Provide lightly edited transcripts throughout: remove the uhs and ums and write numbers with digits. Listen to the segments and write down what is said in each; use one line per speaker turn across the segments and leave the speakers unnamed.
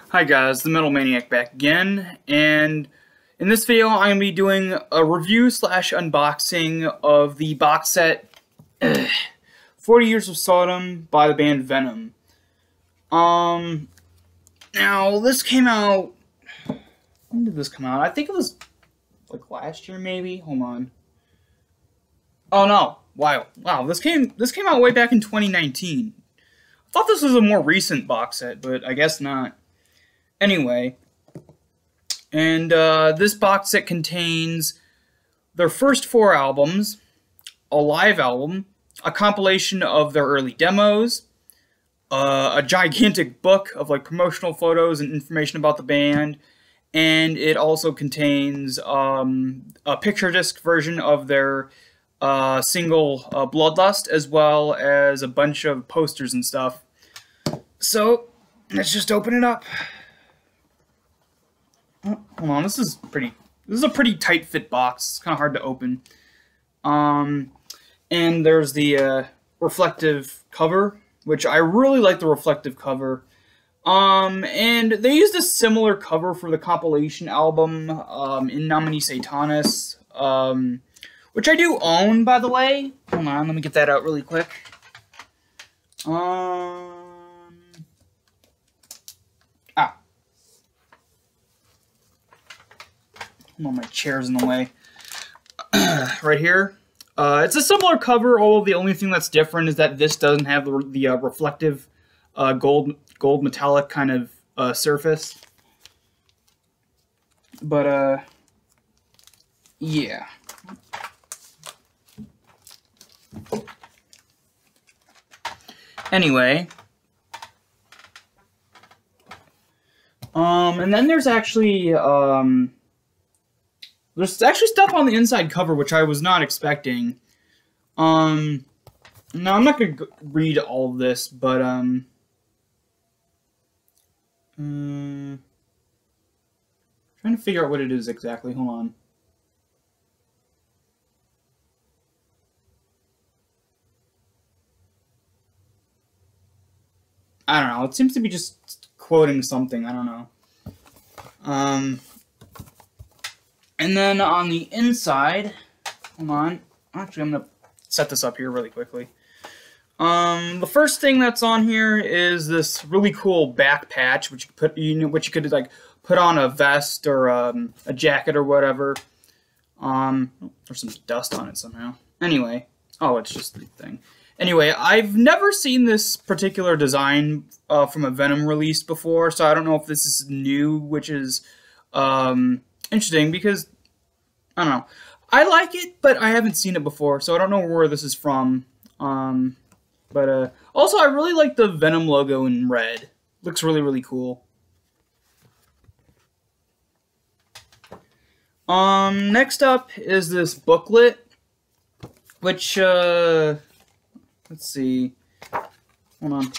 Hi guys, the Metal Maniac back again, and in this video I'm going to be doing a review slash unboxing of the box set 40 Years of Sodom by the band Venom. Now this came out, when did this come out? I think it was like last year maybe, hold on. Oh no, wow, this came out way back in 2019. I thought this was a more recent box set, but I guess not. Anyway, and this box set contains their first 4 albums, a live album, a compilation of their early demos, a gigantic book of like promotional photos and information about the band, and it also contains a picture disc version of their single Bloodlust, as well as a bunch of posters and stuff. So let's just open it up. Oh, hold on, this is a pretty tight fit box. It's kind of hard to open. And there's the reflective cover, which I really like the reflective cover. And they used a similar cover for the compilation album In Nomine Satanis, which I do own, by the way. Hold on, let me get that out really quick. Well, my chair's in the way. Right here. It's a similar cover, although the only thing that's different is that this doesn't have the reflective gold metallic kind of surface. But, yeah. Anyway. And then there's actually, there's actually stuff on the inside cover which I was not expecting. Now I'm not going to read all of this, but trying to figure out what it is exactly. Hold on. I don't know. It seems to be just quoting something. I don't know. And then on the inside, hold on. Actually, I'm gonna set this up here really quickly. The first thing that's on here is this really cool back patch, which you could like put on a vest or a jacket or whatever. There's some dust on it somehow. Anyway, oh, it's just the thing. Anyway, I've never seen this particular design from a Venom release before, so I don't know if this is new, which is interesting because, I don't know. I like it, but I haven't seen it before, so I don't know where this is from. But also, I really like the Venom logo in red. Looks really, really cool. Next up is this booklet, which, let's see. Hold on.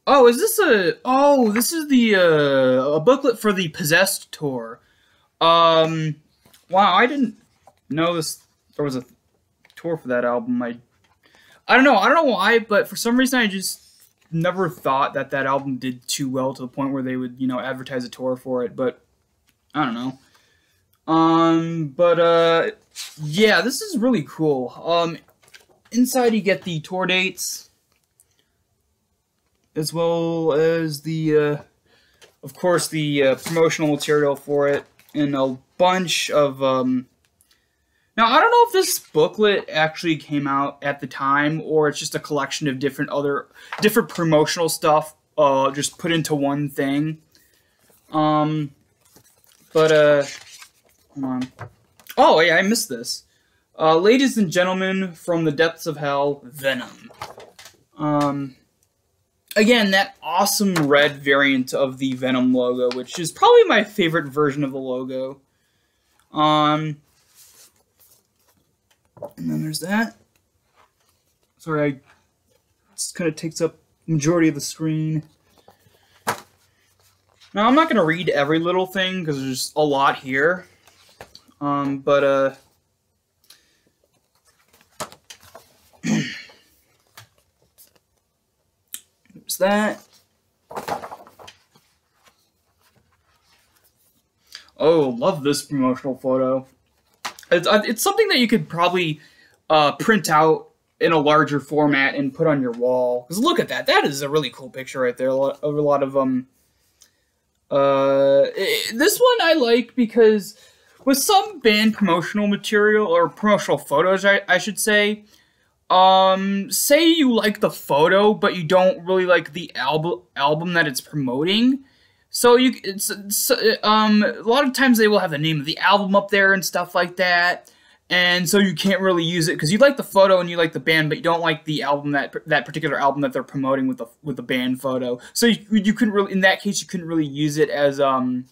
Oh, is this a... Oh, this is the, a booklet for the Possessed tour. Wow, I didn't know there was a tour for that album. I don't know why, but for some reason I just never thought that album did too well to the point where they would, you know, advertise a tour for it, but I don't know. Yeah, this is really cool. Inside you get the tour dates, as well as the, of course, the promotional material for it, and a bunch of, now, I don't know if this booklet actually came out at the time, or it's just a collection of different promotional stuff, just put into one thing. Hold on. Oh, yeah, I missed this. Ladies and gentlemen, from the depths of hell, Venom. Again, that awesome red variant of the Venom logo, which is probably my favorite version of the logo. And then there's that. Sorry, it kind of takes up the majority of the screen. Now, I'm not going to read every little thing, because there's a lot here. There's that. Oh, love this promotional photo. It's something that you could probably print out in a larger format and put on your wall. Because look at that. That is a really cool picture right there. A lot of this one I like because with some band promotional material or promotional photos, I should say, say you like the photo but you don't really like the album that it's promoting. So a lot of times they will have the name of the album up there and stuff like that. And so you can't really use it because you like the photo and you like the band, but you don't like the album that particular album that they're promoting with the band photo. So you couldn't really, in that case, you couldn't really use it as like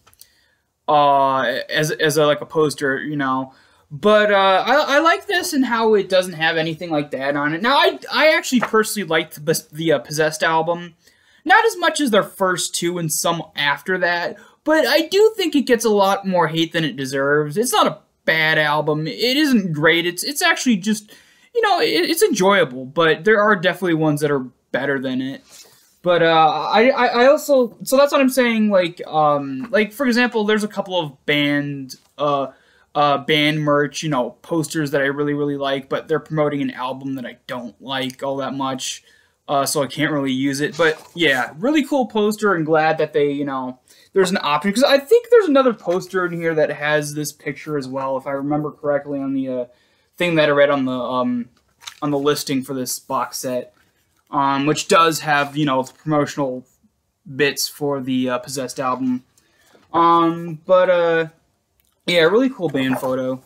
a poster, you know. But I like this and how it doesn't have anything like that on it. Now I actually personally liked the Possessed album, not as much as their first two and some after that, but I do think it gets a lot more hate than it deserves. It's not a bad album. It isn't great. It's actually just, you know, it's enjoyable, but there are definitely ones that are better than it. But I also, so that's what I'm saying, like for example, there's a couple of band merch, you know, posters that I really like, but they're promoting an album that I don't like all that much, so I can't really use it. But yeah, really cool poster, and glad that they, you know, there's an option, because I think there's another poster in here that has this picture as well, if I remember correctly, on the thing that I read on the listing for this box set, which does have, you know, the promotional bits for the Possessed album. Yeah, really cool band photo.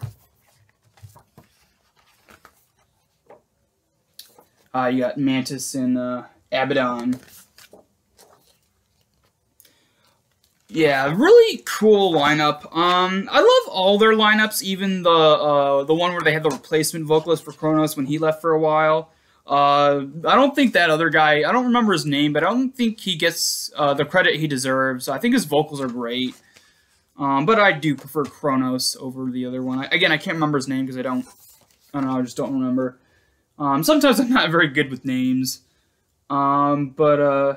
You got Mantis and Abaddon. Yeah, really cool lineup. I love all their lineups, even the one where they had the replacement vocalist for Kronos when he left for a while. I don't think that other guy, I don't remember his name, but I don't think he gets the credit he deserves. I think his vocals are great. But I do prefer Kronos over the other one. Again, I can't remember his name because I don't know, I just don't remember. Sometimes I'm not very good with names. Anyway.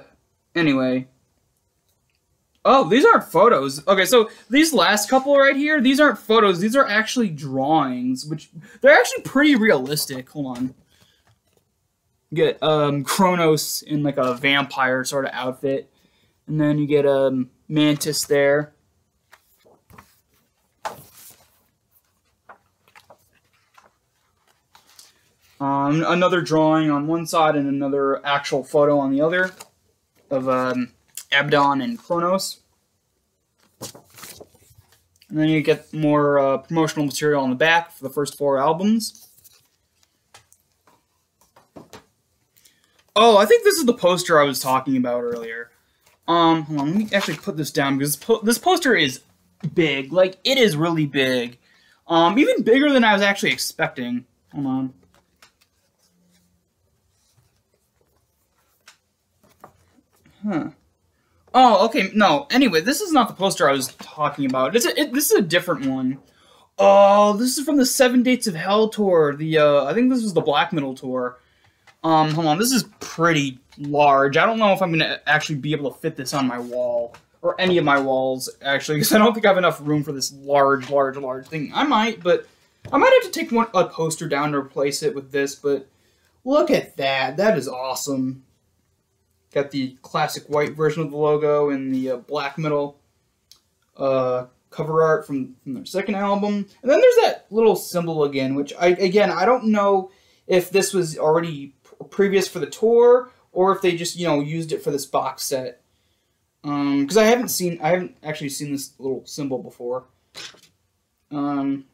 Oh, these aren't photos. Okay, so these last couple right here, these aren't photos. These are actually drawings, which they're actually pretty realistic. Hold on. You get Kronos in like a vampire sort of outfit. And then you get Mantis there. Another drawing on one side and another actual photo on the other of Abaddon and Kronos. And then you get more promotional material on the back for the first 4 albums. Oh, I think this is the poster I was talking about earlier. Hold on, let me actually put this down, because this poster is big. Like, it is really big. Even bigger than I was actually expecting. Hold on. Huh. Oh, okay, no. Anyway, this is not the poster I was talking about. This is a different one. Oh, this is from the 7 Dates of Hell tour. I think this was the black metal tour. Hold on, this is pretty large. I don't know if I'm gonna actually be able to fit this on my wall. Or any of my walls, actually, because I don't think I have enough room for this large thing. I might, but I might have to take a poster down to replace it with this, but look at that. That is awesome. Got the classic white version of the logo and the black metal cover art from their second album. And then there's that little symbol again, which I don't know if this was already previous for the tour or if they just, you know, used it for this box set. Because I haven't actually seen this little symbol before. And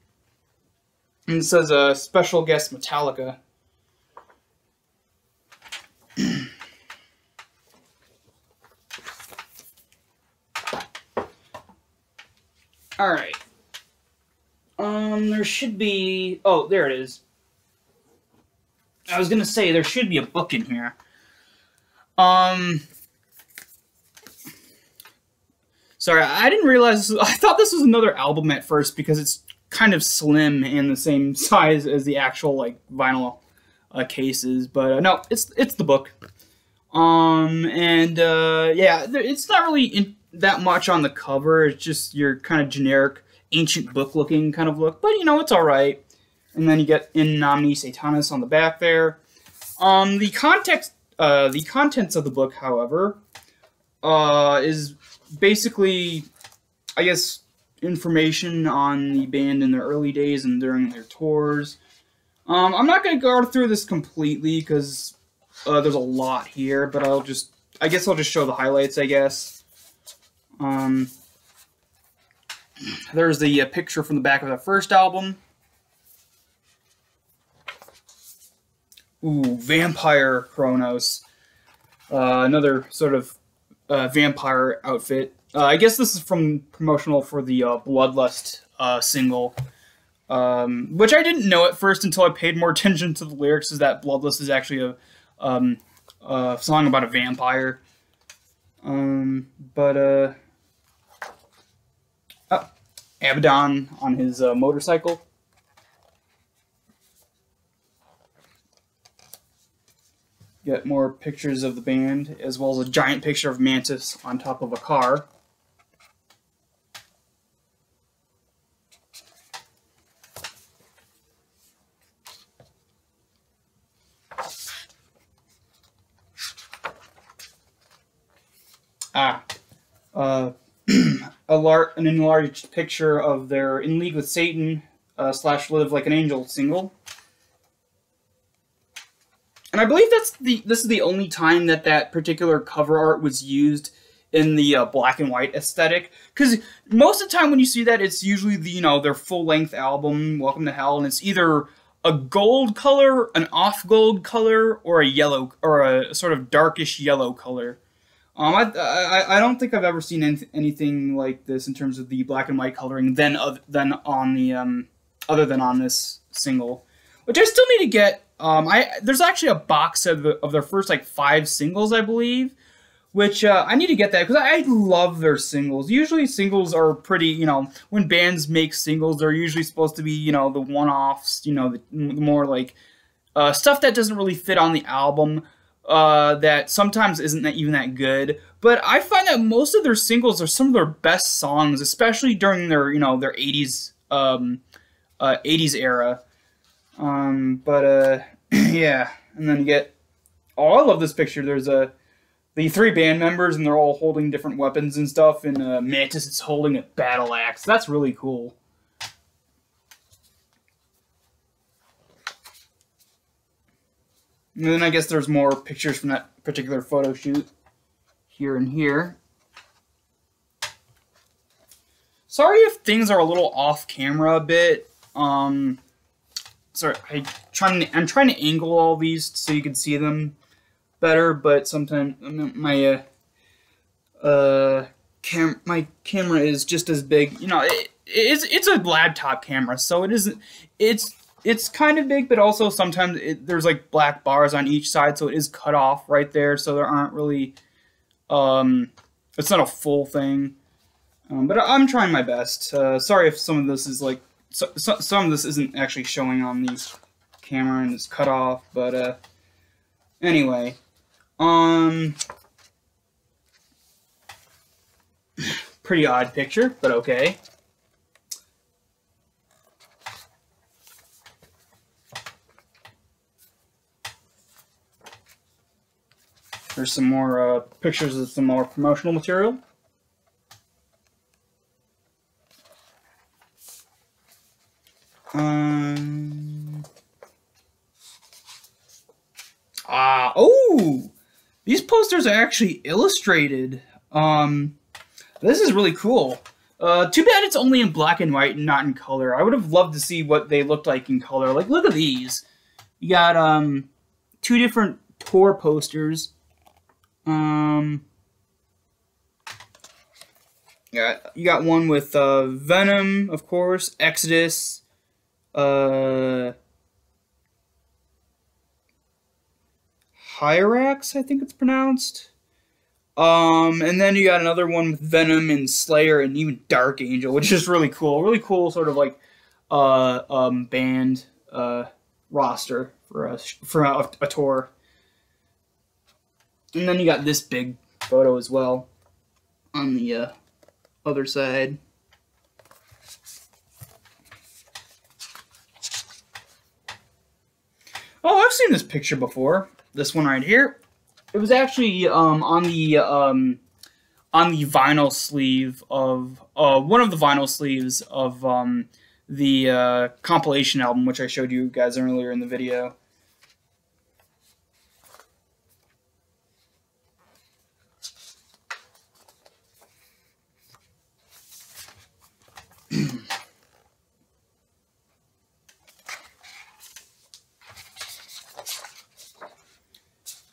it says special guest Metallica. Alright. There should be... Oh, there it is. I was gonna say, there should be a book in here. Sorry, I didn't realize... I thought this was another album at first because it's kind of slim and the same size as the actual, like, vinyl cases. But, no, it's the book. Yeah, it's not really... that much on the cover. It's just your kind of generic ancient book-looking kind of look, but you know, it's all right. And then you get In Nomine Satanis on the back there. The contents of the book, however, is basically, I guess, information on the band in their early days and during their tours. I'm not going to go through this completely because there's a lot here, but I guess I'll just show the highlights, I guess. There's the picture from the back of the first album. Ooh, Vampire Kronos. Another sort of vampire outfit. I guess this is from promotional for the Bloodlust single. Which I didn't know at first until I paid more attention to the lyrics, is that Bloodlust is actually a song about a vampire. Abaddon on his motorcycle. Get more pictures of the band, as well as a giant picture of Mantis on top of a car. An enlarged picture of their In League with Satan / Live Like an Angel single. And I believe this is the only time that particular cover art was used in the black and white aesthetic. Because most of the time when you see that, it's usually their full-length album, Welcome to Hell, and it's either a gold color, an off-gold color, or a yellow, or a sort of darkish yellow color. I don't think I've ever seen anything like this in terms of the black and white coloring other than on this single, which I still need to get. There's actually a box set of their first 5 singles, I believe, which I need to get that because I love their singles. Usually singles are pretty, when bands make singles, they're usually supposed to be, the one-offs, the more stuff that doesn't really fit on the album. That sometimes isn't even that good, but I find that most of their singles are some of their best songs, especially during their their 80s 80s era. Yeah, and then you get, I love this picture. There's the 3 band members, and they're all holding different weapons and stuff, and Mantis is holding a battle axe. That's really cool. And then I guess there's more pictures from that particular photo shoot here and here. Sorry if things are a little off camera a bit. Sorry, I'm trying to angle all these so you can see them better, but sometimes my camera is just as big. It's a laptop camera, so it's kind of big, but also sometimes there's black bars on each side, so it is cut off right there, so there aren't really, it's not a full thing, but I'm trying my best. Sorry if some of this is some of this isn't actually showing on the camera and it's cut off, but anyway, pretty odd picture, but okay. There's some more pictures of some more promotional material. Oh! These posters are actually illustrated. This is really cool. Too bad it's only in black and white and not in color. I would have loved to see what they looked like in color. Look at these. You got 2 different tour posters. You got one with Venom, of course, Exodus, Hyrax, I think it's pronounced. And then you got another one with Venom and Slayer and even Dark Angel, which is really cool. Really cool sort of band roster for a tour. And then you got this big photo as well on the other side. seen this picture before. This one right here. It was actually on the vinyl sleeve of one of the vinyl sleeves of the compilation album, which I showed you guys earlier in the video.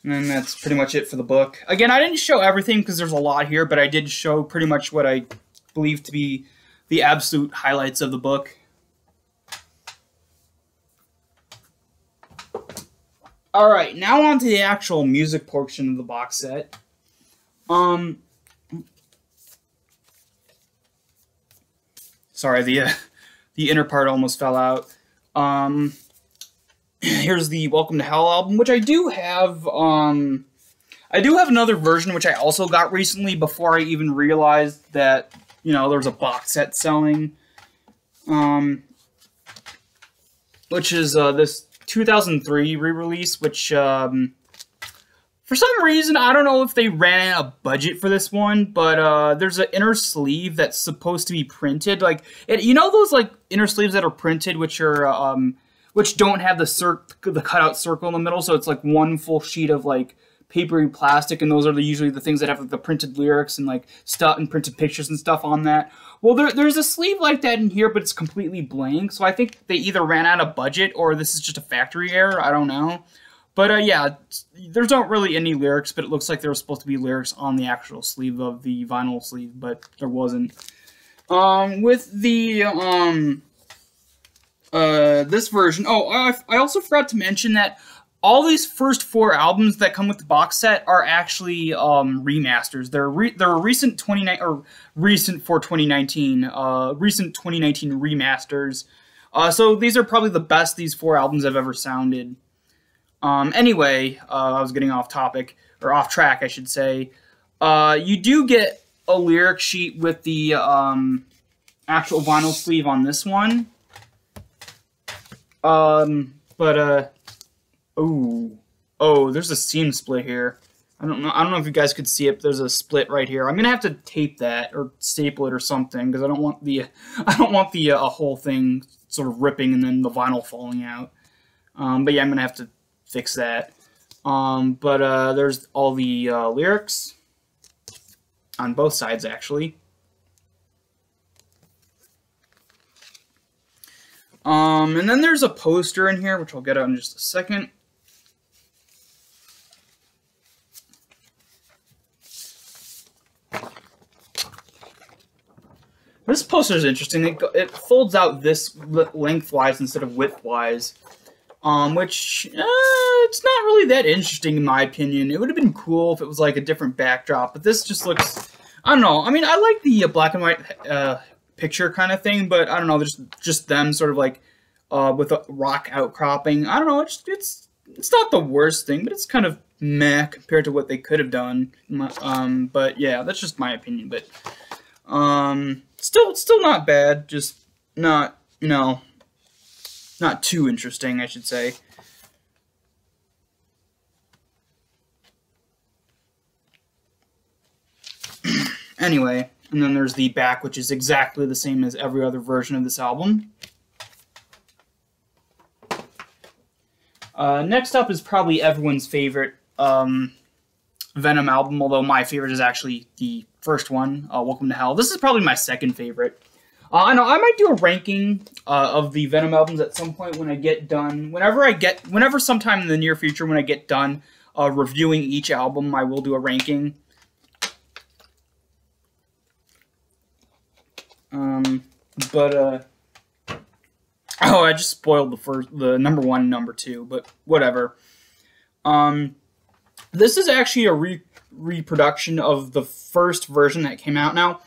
And then that's pretty much it for the book. Again, I didn't show everything because there's a lot here, but I did show pretty much what I believe to be the absolute highlights of the book. Alright, now on to the actual music portion of the box set. Sorry, the inner part almost fell out. Here's the Welcome to Hell album, which I do have. I do have another version, which I also got recently before I even realized that, you know, there was a box set selling. Which is this 2003 re-release, which for some reason, I don't know if they ran out of budget for this one, but there's an inner sleeve that's supposed to be printed. Like, you know those like inner sleeves that are printed, which are which don't have the cutout circle in the middle, so it's like one full sheet of like papery plastic, and those are usually the things that have like, the printed lyrics and like stuff and printed pictures and stuff on that. Well, there's a sleeve like that in here, but it's completely blank, so I think they either ran out of budget or this is just a factory error. I don't know. But yeah, there's not really any lyrics, but it looks like there was supposed to be lyrics on the actual sleeve of the vinyl sleeve, but there wasn't. With the this version, I also forgot to mention that all these first 4 albums that come with the box set are actually remasters. They're recent recent for 2019, recent 2019 remasters. So these are probably the best these 4 albums have ever sounded. Anyway, I was getting off topic, or off track, I should say. You do get a lyric sheet with the actual vinyl sleeve on this one. There's a seam split here. I don't know if you guys could see it, but there's a split right here. I'm gonna have to tape that or staple it or something because I don't want the whole thing sort of ripping and then the vinyl falling out. But yeah, I'm gonna have to fix that. There's all the lyrics on both sides, actually. And then there's a poster in here, which I'll get out in just a second. This poster is interesting. It folds out this lengthwise instead of widthwise. Which, it's not really that interesting in my opinion. It would have been cool if it was like a different backdrop, but this just looks, I don't know. I mean, I like the black and white picture kind of thing, but I don't know, there's just them sort of like with a rock outcropping. I don't know, it's not the worst thing, but it's kind of meh compared to what they could have done. But yeah, that's just my opinion. But still not bad, just not, you know, not too interesting, I should say. Anyway, and then there's the back, which is exactly the same as every other version of this album. Next up is probably everyone's favorite Venom album, although my favorite is actually the first one, Welcome to Hell. This is probably my second favorite. I know I might do a ranking of the Venom albums at some point when I get done. Whenever sometime in the near future when I get done reviewing each album, I will do a ranking. Oh, I just spoiled the number 1 and number 2, but whatever. This is actually a reproduction of the first version that came out. Now,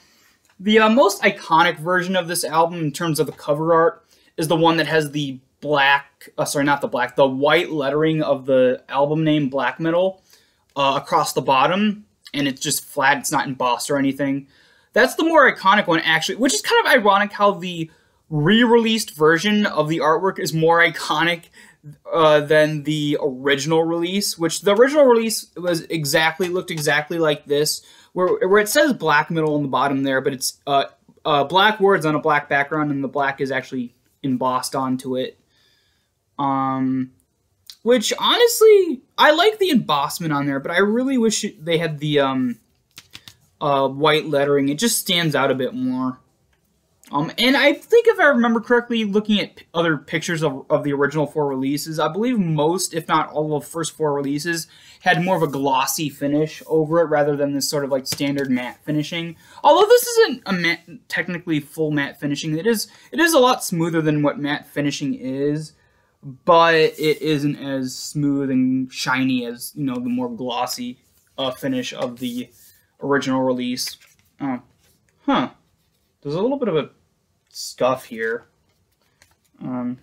the most iconic version of this album in terms of the cover art is the one that has the the white lettering of the album name Black Metal across the bottom, and it's just flat, it's not embossed or anything. That's the more iconic one, actually, which is kind of ironic how the re-released version of the artwork is more iconic than the original release, which the original release looked exactly like this, where it says black metal on the bottom there, but it's black words on a black background, and the black is actually embossed onto it. Which honestly, I like the embossment on there, but I really wish they had the white lettering. It just stands out a bit more. And I think if I remember correctly, looking at other pictures of the original 4 releases, I believe most, if not all of the first 4 releases, had more of a glossy finish over it rather than this sort of like standard matte finishing. Although this isn't a technically full matte finishing, it is a lot smoother than what matte finishing is, but it isn't as smooth and shiny as, you know, the more glossy finish of the original release. There's a little bit of a scuff here. I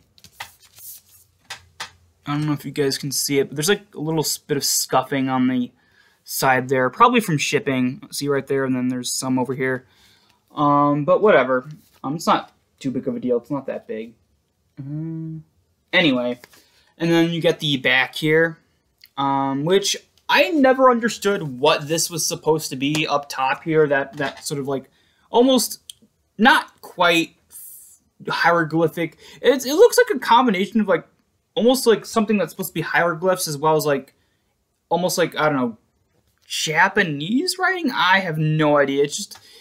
don't know if you guys can see it, but there's like a little bit of scuffing on the side there, probably from shipping. See right there, and then there's some over here. But whatever. It's not too big of a deal. It's not that big. Anyway, and then you get the back here, which I never understood what this was supposed to be up top here. That sort of like almost not quite hieroglyphic. It looks like a combination of like almost like something that's supposed to be hieroglyphs as well as like almost like, I don't know, Japanese writing. I have no idea.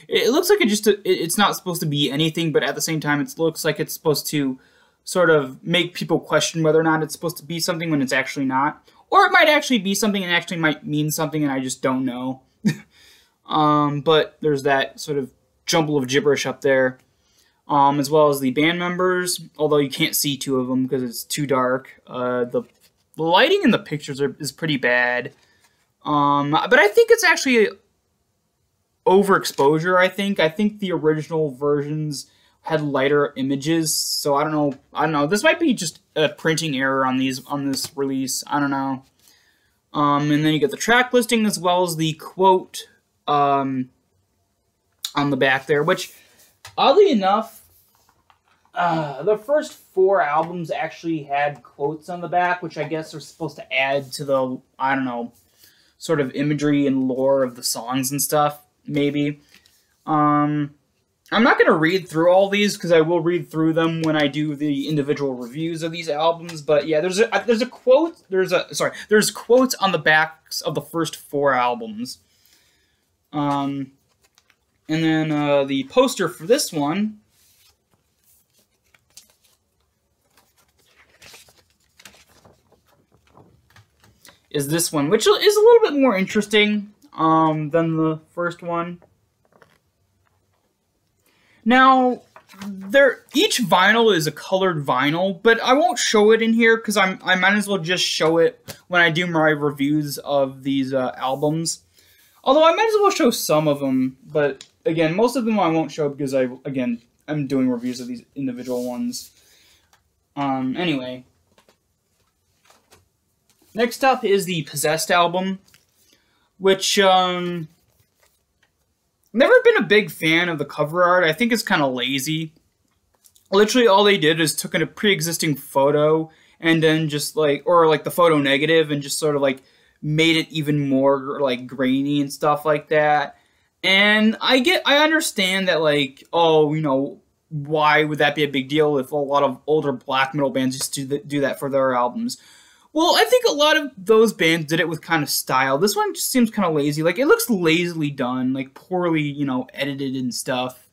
It looks like it's not supposed to be anything, but at the same time, it looks like it's supposed to sort of make people question whether or not it's supposed to be something when it's actually not. Or it might actually be something and actually might mean something and I just don't know. But there's that sort of jumble of gibberish up there. As well as the band members, although you can't see 2 of them because it's too dark. The lighting in the pictures is pretty bad. But I think it's actually overexposure, I think the original versions had lighter images, so I don't know. This might be just a printing error on this release. I don't know. And then you get the track listing as well as the quote on the back there, which oddly enough, the first 4 albums actually had quotes on the back, which I guess are supposed to add to the, I don't know, sort of imagery and lore of the songs and stuff, maybe. I'm not going to read through all these because I will read through them when I do the individual reviews of these albums. But yeah, there's quotes on the backs of the first 4 albums. And then the poster for this one is this one, which is a little bit more interesting than the first one. Now, each vinyl is a colored vinyl, but I won't show it in here because I might as well just show it when I do my reviews of these albums. Although I might as well show some of them, but again, most of them I won't show because I'm doing reviews of these individual ones. Anyway. Next up is the Possessed album, which, never been a big fan of the cover art. I think it's kind of lazy. Literally all they did is took a pre-existing photo and then just like, or like the photo negative and just sort of like made it even more like grainy and stuff like that. And I understand that like, oh, you know, why would that be a big deal if a lot of older black metal bands used to do that for their albums? Well, I think a lot of those bands did it with kind of style. This one just seems kind of lazy. Like, it looks lazily done, like poorly, you know, edited and stuff.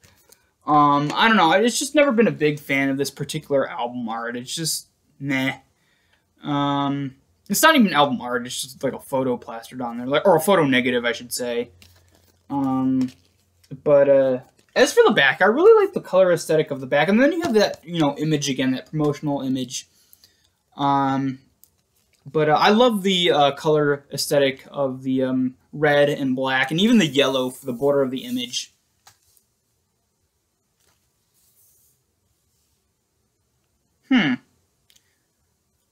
I don't know. It's just never been a big fan of this particular album art. It's just, meh. It's not even album art. It's just like a photo plastered on there, like, or a photo negative, I should say. But as for the back, I really like the color aesthetic of the back, and then you have that, you know, image again, that promotional image. But I love the color aesthetic of the red and black, and even the yellow for the border of the image.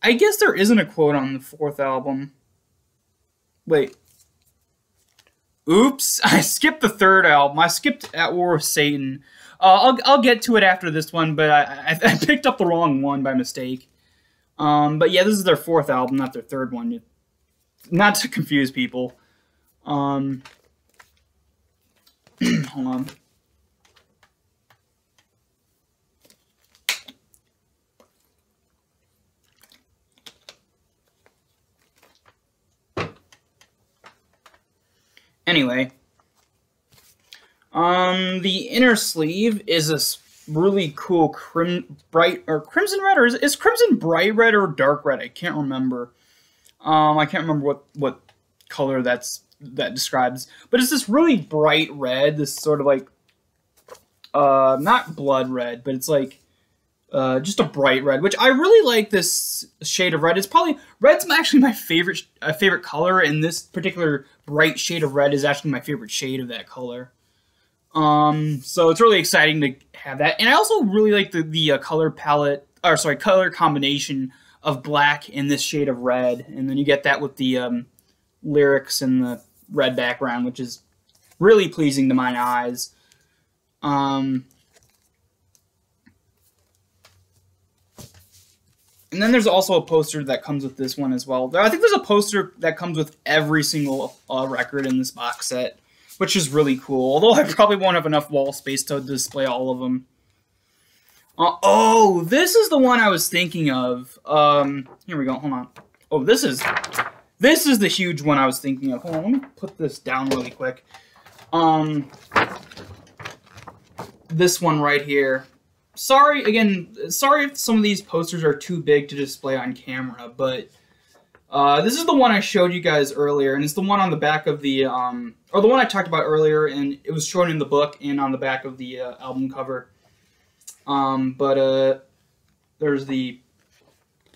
I guess there isn't a quote on the 4th album. Wait. Oops, I skipped the 3rd album. I skipped At War with Satan. I'll get to it after this one, but I picked up the wrong one by mistake. But yeah, this is their fourth album, not their third one. Not to confuse people. Hold on. Anyway, the inner sleeve is this really cool crimson red, or is crimson bright red or dark red? I can't remember. I can't remember what color that describes, but it's this really bright red, this sort of like not blood red, but it's like just a bright red, which I really like. This shade of red. It's probably red's actually my favorite color, and this particular bright shade of red is actually my favorite shade of that color. So it's really exciting to have that, and I also really like the color palette, or sorry, color combination of black and this shade of red, and then you get that with the lyrics and the red background, which is really pleasing to my eyes. And then there's also a poster that comes with this one as well. I think there's a poster that comes with every single record in this box set, which is really cool. Although I probably won't have enough wall space to display all of them. Oh, this is the one I was thinking of. Here we go. Hold on. Oh, this is the huge one I was thinking of. Hold on, let me put this down really quick. This one right here. Sorry if some of these posters are too big to display on camera, but this is the one I showed you guys earlier, and it's the one on the back of the, or the one I talked about earlier, and it was shown in the book and on the back of the album cover. There's the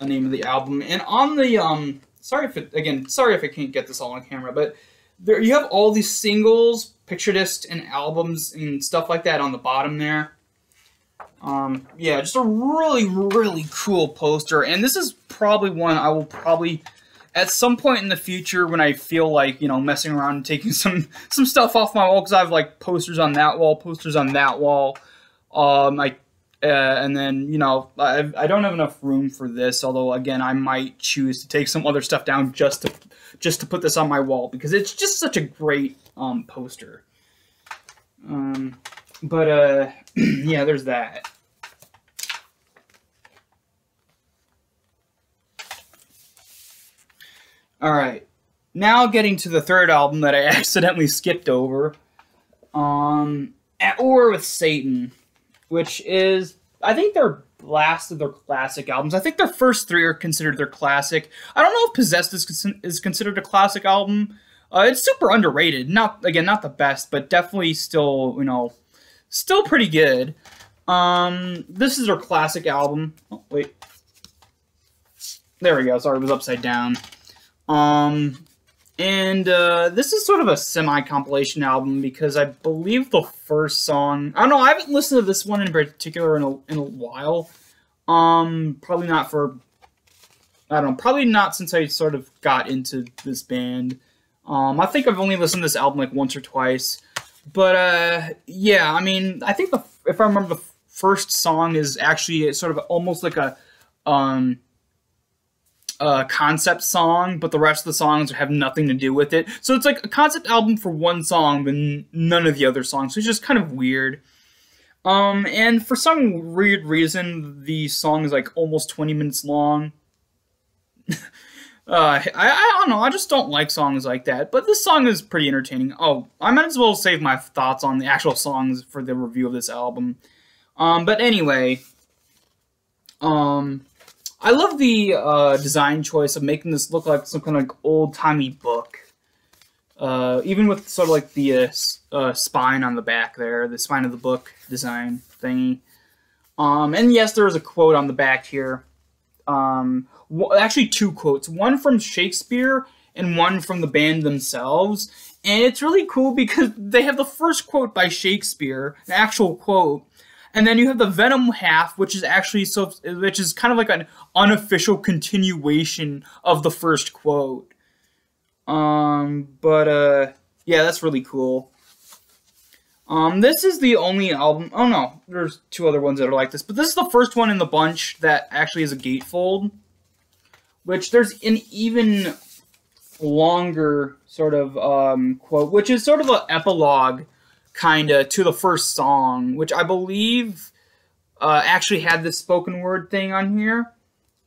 name of the album, and on the, sorry if I can't get this all on camera, but there you have all these singles, picture discs, and albums and stuff like that on the bottom there. Yeah, just a really, really cool poster, and this is probably one I will probably, at some point in the future, when I feel like, you know, messing around and taking some stuff off my wall, because I have, like, posters on that wall, posters on that wall, and then, you know, I don't have enough room for this, although, again, I might choose to take some other stuff down just to put this on my wall, because it's just such a great, poster. Yeah, there's that. Alright, now getting to the third album that I accidentally skipped over, At War with Satan, which is, I think their last of their classic albums. I think their first three are considered their classic. I don't know if Possessed is considered a classic album. It's super underrated. Not the best, but definitely still, you know, still pretty good. This is their classic album. Oh, wait. There we go. Sorry, it was upside down. This is sort of a semi-compilation album because I believe the first song, I don't know, I haven't listened to this one in particular in a while. Probably not for, I don't know, probably not since I sort of got into this band. I think I've only listened to this album like once or twice. But, yeah, I mean, I think if I remember, the first song is actually sort of almost like a concept song, but the rest of the songs have nothing to do with it. So it's like a concept album for one song, but none of the other songs. So it's just kind of weird. And for some weird reason, the song is like almost 20 minutes long. I don't know, I just don't like songs like that, but this song is pretty entertaining. Oh, I might as well save my thoughts on the actual songs for the review of this album. But anyway, I love the design choice of making this look like some kind of like old-timey book. Even with sort of like the spine on the back there, the spine of the book design thingy. And yes, there is a quote on the back here. Actually, two quotes. One from Shakespeare and one from the band themselves. And it's really cool because they have the first quote by Shakespeare, an actual quote. And then you have the Venom half, which is actually which is kind of like an unofficial continuation of the first quote. Yeah, that's really cool. This is the only album. Oh no, there's two other ones that are like this, but this is the first one in the bunch that actually is a gatefold. which there's an even longer sort of quote, which is sort of an epilogue kind of to the first song, which I believe actually had this spoken word thing on here.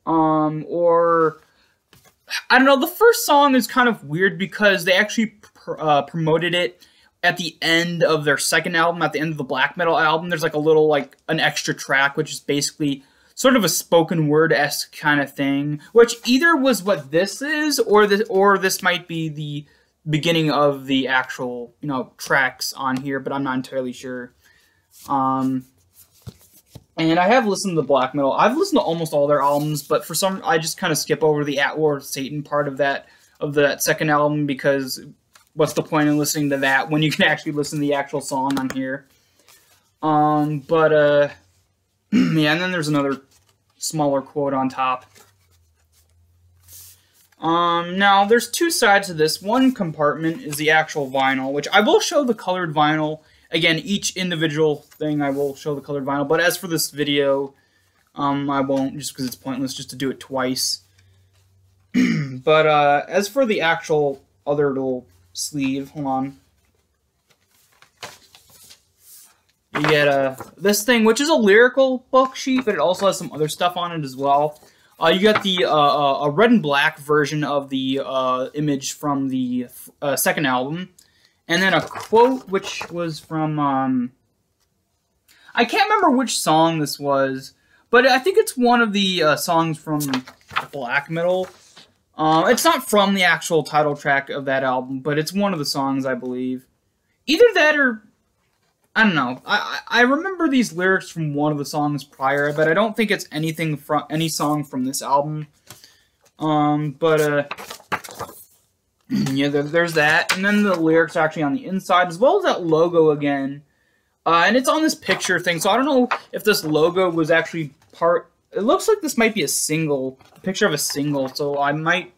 Or I don't know, the first song is kind of weird because they actually promoted it at the end of their second album, at the end of the black metal album. There's like a little, like, an extra track, which is basically sort of a spoken word-esque kind of thing, which either was what this is, or this might be the beginning of the actual, you know, tracks on here, but I'm not entirely sure. And I have listened to black metal. I've listened to almost all their albums, but for some, I just kind of skip over the At War with Satan part of that second album, because what's the point in listening to that when you can actually listen to the actual song on here? Yeah, and then there's another smaller quote on top. Now, there's two sides to this. One compartment is the actual vinyl, which I will show the colored vinyl. Again, each individual thing I will show the colored vinyl, but as for this video, I won't, just because it's pointless just to do it twice. But as for the actual other little sleeve, hold on. You get this thing, which is a lyrical book sheet, but it also has some other stuff on it as well. You got the a red and black version of the image from the second album. And then a quote, which was from, I can't remember which song this was, but I think it's one of the songs from black metal. It's not from the actual title track of that album, but it's one of the songs, I believe. Either that or, I don't know. I remember these lyrics from one of the songs prior, but I don't think it's anything from any song from this album. Yeah, there's that, and then the lyrics are actually on the inside, as well as that logo again. And it's on this picture thing, so I don't know if this logo was actually part... It looks like this might be a single, a picture of a single, so I might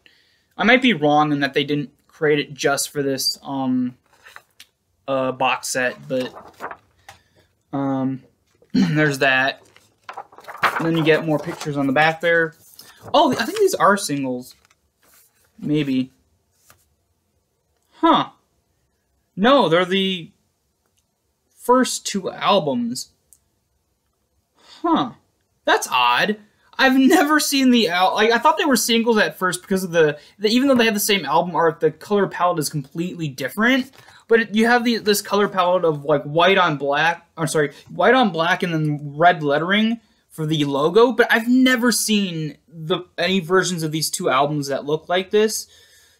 be wrong in that they didn't create it just for this box set, but there's that. And then you get more pictures on the back there. Oh, I think these are singles. Maybe. Huh. No, they're the first two albums. Huh. That's odd. I've never seen the like, I thought they were singles at first because of even though they have the same album art, the color palette is completely different. But you have this color palette of like white on black, white on black and then red lettering for the logo. But I've never seen any versions of these two albums that look like this.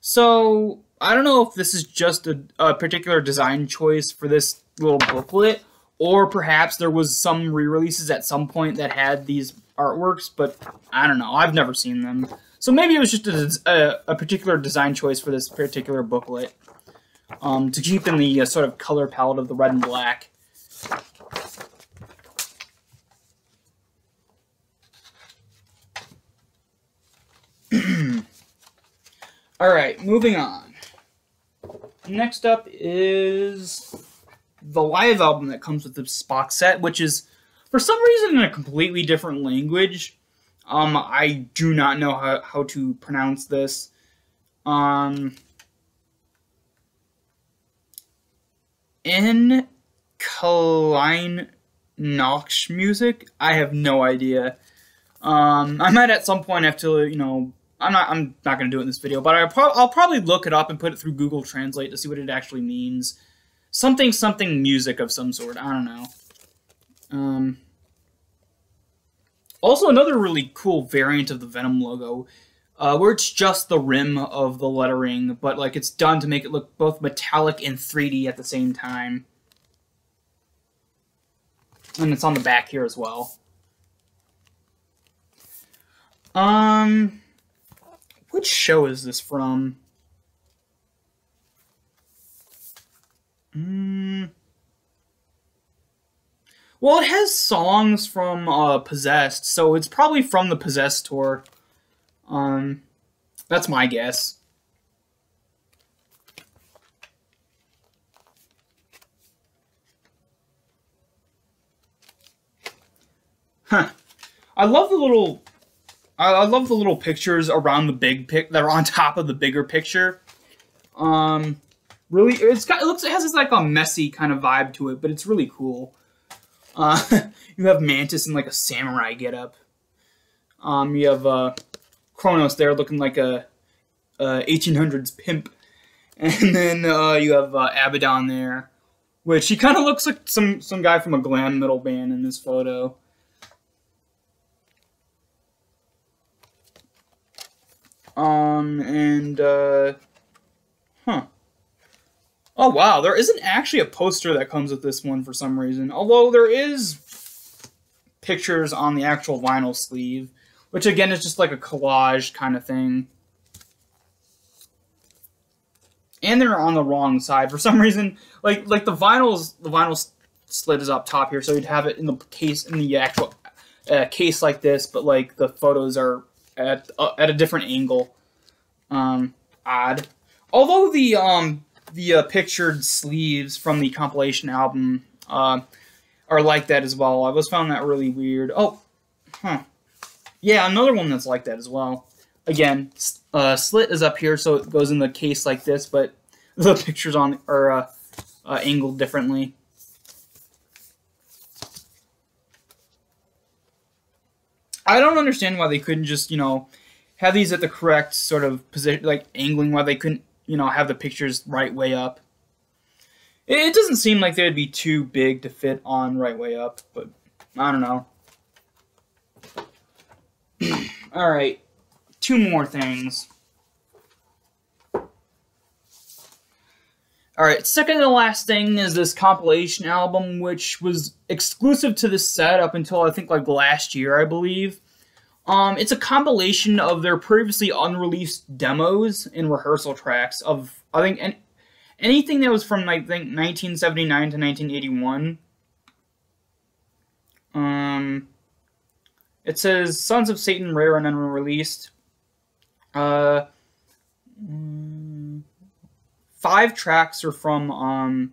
So I don't know if this is just a particular design choice for this little booklet, or perhaps there was some re-releases at some point that had these artworks, but I don't know. I've never seen them. So maybe it was just a particular design choice for this particular booklet, to keep in the sort of color palette of the red and black. Alright, moving on. Next up is the live album that comes with this box set, which is, for some reason, in a completely different language. I do not know how to pronounce this. In Klein Nox music? I have no idea. I might at some point have to, you know, I'm not going to do it in this video, but I'll probably look it up and put it through Google Translate to see what it actually means. Something music of some sort. I don't know. Also, another really cool variant of the Venom logo, where it's just the rim of the lettering, but like it's done to make it look both metallic and 3D at the same time. And it's on the back here as well. Which show is this from? Well, it has songs from Possessed, so it's probably from the Possessed tour. That's my guess. Huh. I love the little I love the little pictures around the big pic that are on top of the bigger picture. Really, it has this like a messy kind of vibe to it, but it's really cool. You have Mantis in like a samurai getup. You have Kronos there looking like a 1800s pimp, and then you have Abaddon there, which he kind of looks like some guy from a glam metal band in this photo. Oh wow, there isn't actually a poster that comes with this one for some reason, although there is pictures on the actual vinyl sleeve, which again is just like a collage kind of thing. And they're on the wrong side for some reason. Like the vinyl slit is up top here, so you'd have it in the case, in the actual case like this, but like the photos are at a different angle. Odd. Although the pictured sleeves from the compilation album are like that as well. I always found that really weird. Oh, yeah, another one that's like that as well. Again, slit is up here, so it goes in the case like this, but the pictures are angled differently. I don't understand why they couldn't just, have these at the correct sort of position, like angling, why they couldn't, have the pictures right way up. It doesn't seem like they would be too big to fit on right way up, but I don't know. Alright, two more things. Alright, second to the last thing is this compilation album, which was exclusive to this set up until I think like last year, I believe. It's a compilation of their previously unreleased demos and rehearsal tracks of, I think, anything that was from, I think, 1979 to 1981. It says Sons of Satan rare and unreleased. 5 tracks are from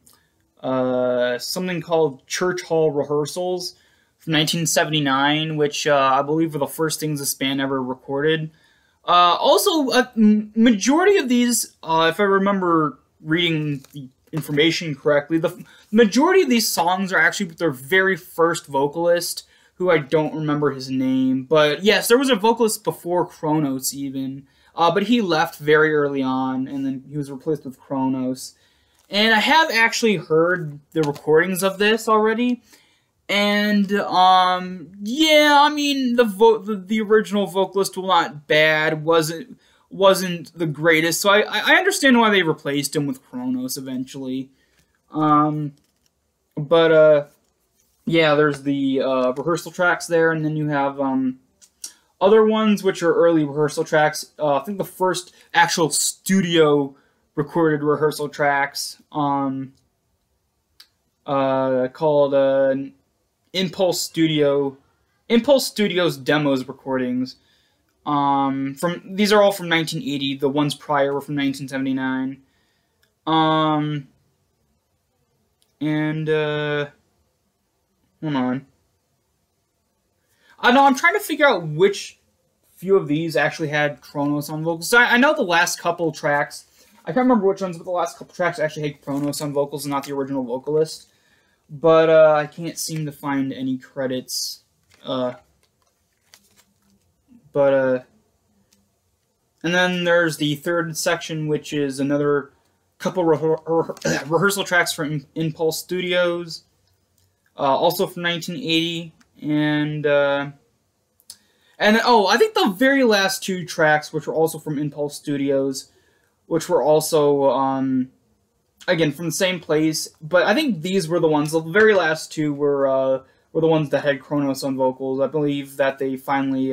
something called Church Hall Rehearsals from 1979, which I believe were the first things this band ever recorded. Also, a majority of these, if I remember reading the information correctly, the majority of these songs are actually with their very first vocalist, who I don't remember his name. But yes, there was a vocalist before Kronos even, but he left very early on, and then he was replaced with Kronos. And I have actually heard the recordings of this already. And, yeah, I mean, the original vocalist, well, not bad, wasn't the greatest, so I understand why they replaced him with Kronos eventually. Yeah, there's the, rehearsal tracks there, and then you have, other ones, which are early rehearsal tracks. I think the first actual studio recorded rehearsal tracks, called, Impulse Studios demos recordings. These are all from 1980. The ones prior were from 1979. Hold on. I know, I'm trying to figure out which few of these actually had Kronos on vocals. I know the last couple tracks, I can't remember which ones, but the last couple tracks actually had Kronos on vocals and not the original vocalist. But I can't seem to find any credits. And then there's the third section, which is another couple rehearsal tracks from Impulse Studios, also from 1980, and oh, I think the very last 2 tracks, which were also from Impulse Studios, which were also again from the same place, but I think these were the ones. The very last 2 were the ones that had Kronos on vocals. I believe that they finally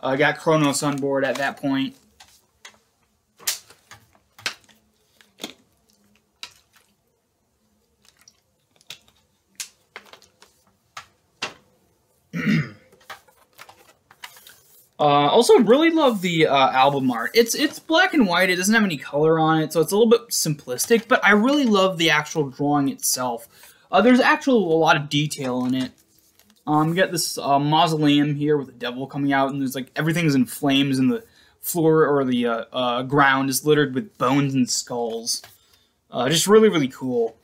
got Kronos on board at that point. Also, really love the album art. It's black and white. It doesn't have any color on it, so it's a little bit simplistic. But I really love the actual drawing itself. There's actually a lot of detail in it. You got this mausoleum here with the devil coming out, and there's like everything's in flames, and the floor or the ground is littered with bones and skulls. Just really, really cool.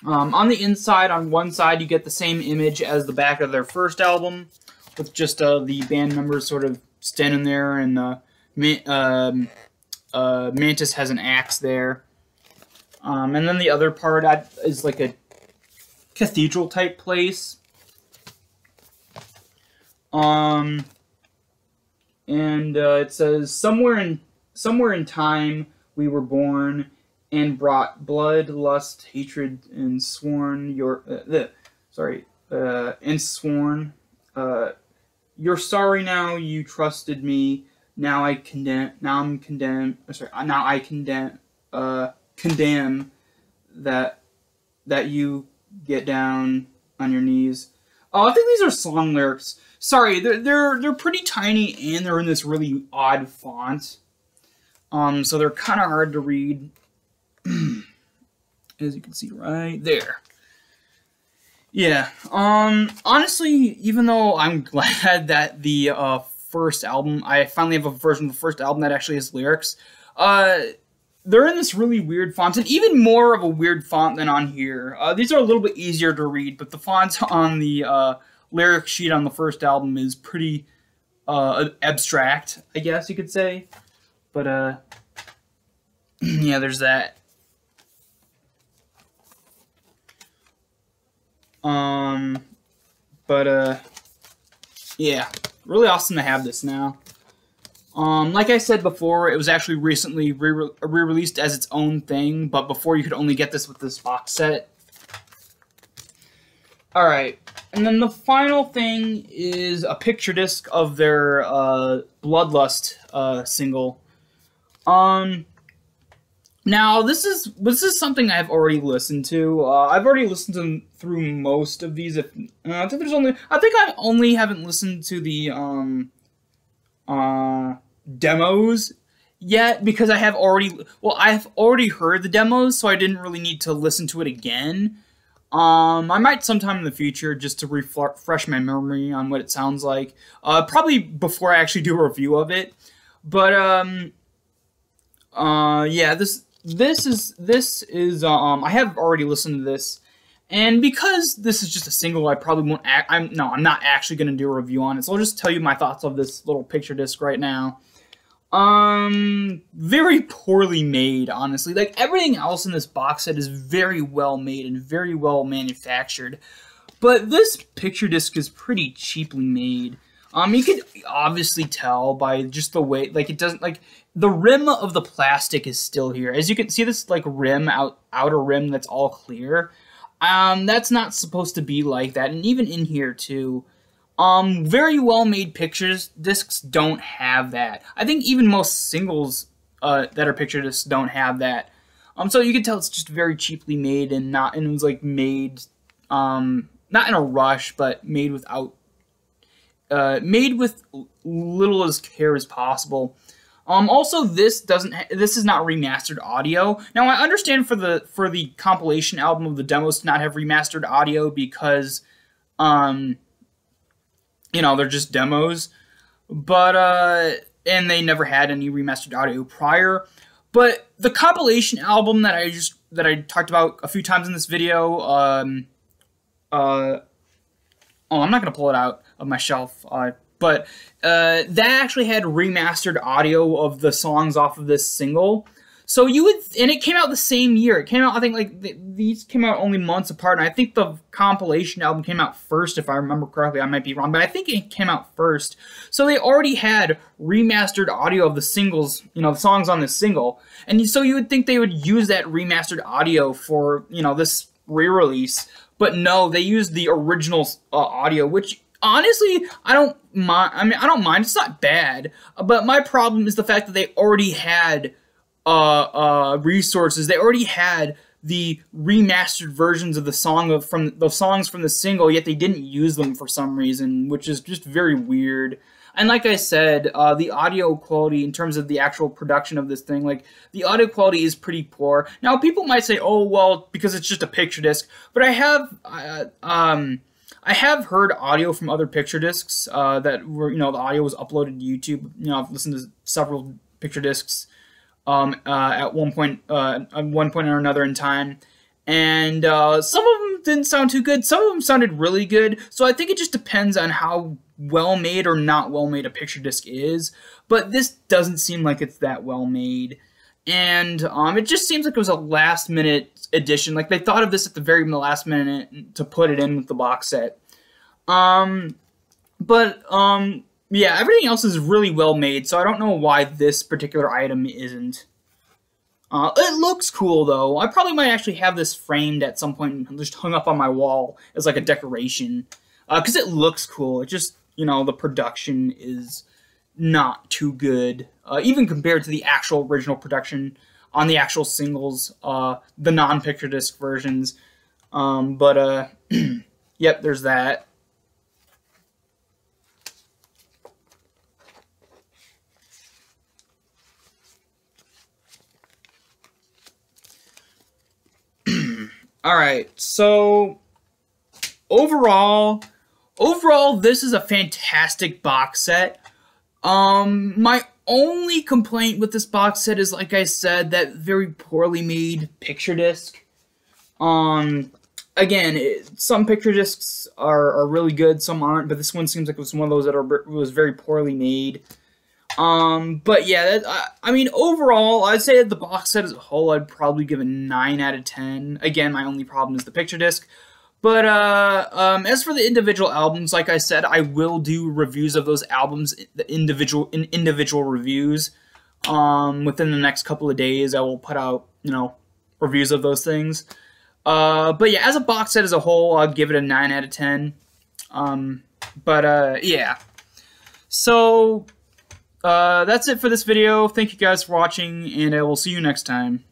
On the inside, on one side, you get the same image as the back of their first album, with just the band members sort of standing there, and Mantis has an axe there. And then the other part is like a cathedral type place. And it says somewhere in time we were born and brought blood, lust, hatred, and sworn you're sorry now, you trusted me. Now I condemn that you get down on your knees. Oh, I think these are song lyrics. Sorry, they're pretty tiny and they're in this really odd font. So they're kind of hard to read. As you can see right there. Yeah. Honestly, even though I'm glad that the first album, I finally have a version of the first album that actually has lyrics. They're in this really weird font, and even more of a weird font than on here. These are a little bit easier to read, but the font on the lyric sheet on the first album is pretty abstract, I guess you could say. But, yeah, there's that. Yeah, really awesome to have this now. Like I said before, it was actually recently re-released as its own thing, but before you could only get this with this box set. Alright, and then the final thing is a picture disc of their Bloodlust single. Now this is something I've already listened to. I've already listened through most of these. I think I only haven't listened to the demos yet, because I've already heard the demos, so I didn't really need to listen to it again. I might sometime in the future, just to refresh my memory on what it sounds like. Probably before I actually do a review of it. But yeah, this is I have already listened to this, and because this is just a single, I probably won't. I'm not actually gonna do a review on it, so I'll just tell you my thoughts of this little picture disc right now. Very poorly made, honestly. Like, everything else in this box set is very well made and very well manufactured, but this picture disc is pretty cheaply made. You could obviously tell by just the way, like, it doesn't, like, the rim of the plastic is still here. As you can see, this, like, outer rim that's all clear. That's not supposed to be like that, and even in here, too. Very well-made pictures discs don't have that. I think even most singles that are picture discs don't have that. So you can tell it's just very cheaply made, and it was, like, made, not in a rush, but made without, made with little as care as possible. Also, this is not remastered audio. Now, I understand for the compilation album of the demos to not have remastered audio because, you know, they're just demos, but and they never had any remastered audio prior. But the compilation album that I talked about a few times in this video, oh, I'm not gonna pull it out of my shelf, but that actually had remastered audio of the songs off of this single. So and it came out the same year. It came out, I think, like, these came out only months apart, and I think the compilation album came out first, if I remember correctly. I might be wrong, but I think it came out first. So they already had remastered audio of the singles, you know, the songs on this single. And so you would think they would use that remastered audio for, you know, this re-release. But no, they used the original audio, which, honestly, I don't mind. I mean, I don't mind. It's not bad. But my problem is the fact that they already had resources. They already had the remastered versions of the songs from the single, yet they didn't use them for some reason, which is just very weird. And like I said, the audio quality in terms of the actual production of this thing, like the audio quality is pretty poor. Now people might say, "Oh well, because it's just a picture disc," but I have heard audio from other picture discs that were, the audio was uploaded to YouTube. I've listened to several picture discs at one point or another in time, and some of them didn't sound too good. Some of them sounded really good. So I think it just depends on how well made or not well made a picture disc is. But this doesn't seem like it's that well made, and it just seems like it was a last minute addition. Like they thought of this at the very last minute to put it in with the box set. Yeah, everything else is really well made, so I don't know why this particular item isn't. It looks cool, though. I probably might actually have this framed at some point and just hung up on my wall as like a decoration. Because it looks cool. It just, the production is not too good. Even compared to the actual original production on the actual singles, the non-picture disc versions. Yep, there's that. Alright, so overall, this is a fantastic box set. My only complaint with this box set is, like I said, that very poorly made picture disc. Again, some picture discs are really good, some aren't, but this one seems like it was one of those that was very poorly made. But yeah, I mean, overall, I'd say that the box set as a whole, I'd probably give a 9 out of 10. Again, my only problem is the picture disc. But, as for the individual albums, like I said, I will do reviews of those albums, individual reviews. Within the next couple of days, I will put out, reviews of those things. But yeah, as a box set as a whole, I'd give it a 9 out of 10. Yeah. So, that's it for this video. Thank you guys for watching, and I will see you next time.